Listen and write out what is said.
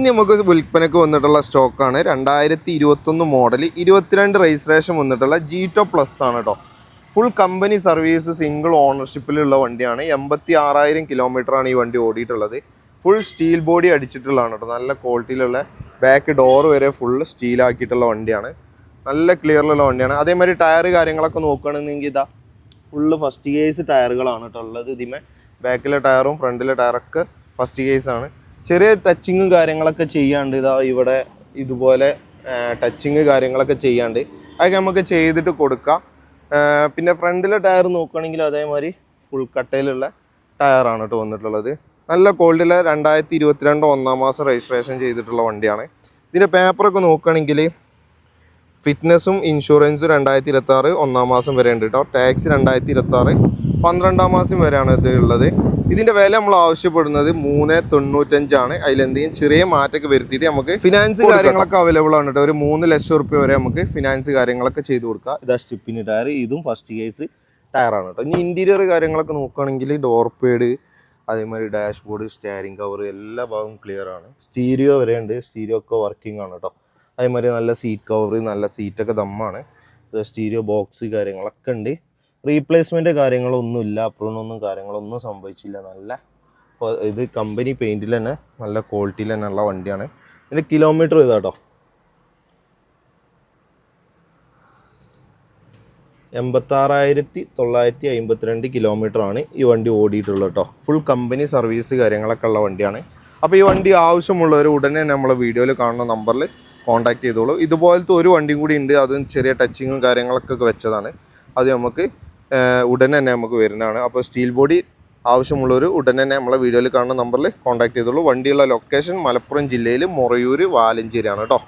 ഇനി നമുക്ക് വിൽപ്പനയ്ക്ക് വന്നിട്ടുള്ള സ്റ്റോക്കാണ് 2021 മോഡൽ 22 രജിസ്ട്രേഷൻ വന്നിട്ടുള്ള ജീറ്റോ പ്ലസ് ആണ് കേട്ടോ. ഫുൾ കമ്പനി സർവീസ് സിംഗിൾ ഓണർഷിപ്പിലുള്ള വണ്ടിയാണ്. 86,000 കിലോമീറ്ററാണ് ഈ വണ്ടി ഓടിയിട്ടുള്ളത്. ഫുൾ സ്റ്റീൽ ബോഡി അടിച്ചിട്ടുള്ളതാണ് കേട്ടോ. നല്ല ക്വാളിറ്റിയിലുള്ള ബാക്ക് ഡോർ വരെ ഫുള്ള് സ്റ്റീലാക്കിയിട്ടുള്ള വണ്ടിയാണ്. നല്ല ക്ലിയറിലുള്ള വണ്ടിയാണ്. അതേമാതിരി ടയർ കാര്യങ്ങളൊക്കെ നോക്കുകയാണെന്നെങ്കിൽ ഇതാ ഫുള്ള് ഫസ്റ്റ് കേസ് ടയറുകളാണ് കേട്ടോ ഉള്ളത്. ഇതിമേ ബാക്കിലെ ടയറും ഫ്രണ്ടിലെ ടയറൊക്കെ ഫസ്റ്റ് കേസാണ്. ചെറിയ ടച്ചിങ്ങും കാര്യങ്ങളൊക്കെ ചെയ്യാണ്ട് ഇതാ ഇവിടെ ഇതുപോലെ ടച്ചിങ് കാര്യങ്ങളൊക്കെ ചെയ്യാണ്ട് അതൊക്കെ നമുക്ക് ചെയ്തിട്ട് കൊടുക്കാം. പിന്നെ ഫ്രണ്ടിലെ ടയർ നോക്കുകയാണെങ്കിൽ അതേമാതിരി ഫുൾ കട്ടയിലുള്ള ടയറാണ് കേട്ടോ വന്നിട്ടുള്ളത്. നല്ല ക്വാളിറ്റിയിലെ 2022 1-ാം മാസം രജിസ്ട്രേഷൻ ചെയ്തിട്ടുള്ള വണ്ടിയാണ്. ഇതിൻ്റെ പേപ്പറൊക്കെ നോക്കുകയാണെങ്കിൽ ഫിറ്റ്നസ്സും ഇൻഷുറൻസും 2026 1-ാം മാസം വരെ ഉണ്ട് കേട്ടോ. ടാക്സ് 2026 12-ാം മാസം വരെയാണ് ഇത് ഉള്ളത്. ഇതിൻ്റെ വില നമ്മൾ ആവശ്യപ്പെടുന്നത് 395 ആണ്. അതിലെന്തെങ്കിലും ചെറിയ മാറ്റമൊക്കെ വരുത്തിയിട്ട് നമുക്ക് ഫിനാൻസ് കാര്യങ്ങളൊക്കെ അവൈലബിൾ ആണ് കേട്ടോ. ഒരു 3 ലക്ഷം റുപ്യ വരെ നമുക്ക് ഫിനാൻസ് കാര്യങ്ങളൊക്കെ ചെയ്ത് കൊടുക്കുക. ഇതാ സ്റ്റിപ്പിന് ടയർ, ഇതും ഫസ്റ്റ് കേസ് ടയറാണ് കേട്ടോ. ഇനി ഇൻറ്റീരിയർ കാര്യങ്ങളൊക്കെ നോക്കുകയാണെങ്കിൽ ഡോർ പേഡ്, അതേമാതിരി ഡാഷ്ബോർഡ്, സ്റ്റിയറിംഗ് കവർ എല്ലാ ഭാഗവും ക്ലിയർ ആണ്. സ്റ്റീരിയോ വരെ ഉണ്ട്. സ്റ്റീരിയോ ഒക്കെ വർക്കിംഗ് ആണ് കേട്ടോ. അതേമാതിരി നല്ല സീറ്റ് കവർ, നല്ല സീറ്റൊക്കെ ദമ്മാണ്. ഇത് സ്റ്റീരിയോ ബോക്സ് കാര്യങ്ങളൊക്കെ ഉണ്ട്. റീപ്ലേസ്മെൻറ്റ് കാര്യങ്ങളൊന്നുമില്ല. അപ്പുറമൊന്നും കാര്യങ്ങളൊന്നും സംഭവിച്ചില്ല. നല്ല ഇത് കമ്പനി പെയിൻറ്റിൽ തന്നെ നല്ല ക്വാളിറ്റിയിൽ തന്നെ ഉള്ള വണ്ടിയാണ്. ഇതിൻ്റെ കിലോമീറ്റർ ഇതാട്ടോ 86,952 കിലോമീറ്ററാണ് ഈ വണ്ടി ഓടിയിട്ടുള്ളത് കേട്ടോ. ഫുൾ കമ്പനി സർവീസ് കാര്യങ്ങളൊക്കെ ഉള്ള വണ്ടിയാണ്. അപ്പോൾ ഈ വണ്ടി ആവശ്യമുള്ളവർ ഉടനെ നമ്മളെ വീഡിയോയിൽ കാണുന്ന നമ്പറിൽ കോൺടാക്ട് ചെയ്തോളൂ. ഇതുപോലത്തെ ഒരു വണ്ടിയും കൂടി ഉണ്ട്. അതും ചെറിയ ടച്ചിങ്ങും കാര്യങ്ങളൊക്കെ വെച്ചതാണ്. അത് നമുക്ക് ഉടനെ തന്നെ നമുക്ക് വരുന്നതാണ്. അപ്പോൾ സ്റ്റീൽ ബോഡി ആവശ്യമുള്ളവർ ഉടനെ തന്നെ നമ്മളെ വീഡിയോയിൽ കാണുന്ന നമ്പറിൽ കോൺടാക്ട് ചെയ്തോളൂ. വണ്ടിയുള്ള ലൊക്കേഷൻ മലപ്പുറം ജില്ലയിൽ മൊറയൂർ വാലഞ്ചേരിയാണ് കേട്ടോ.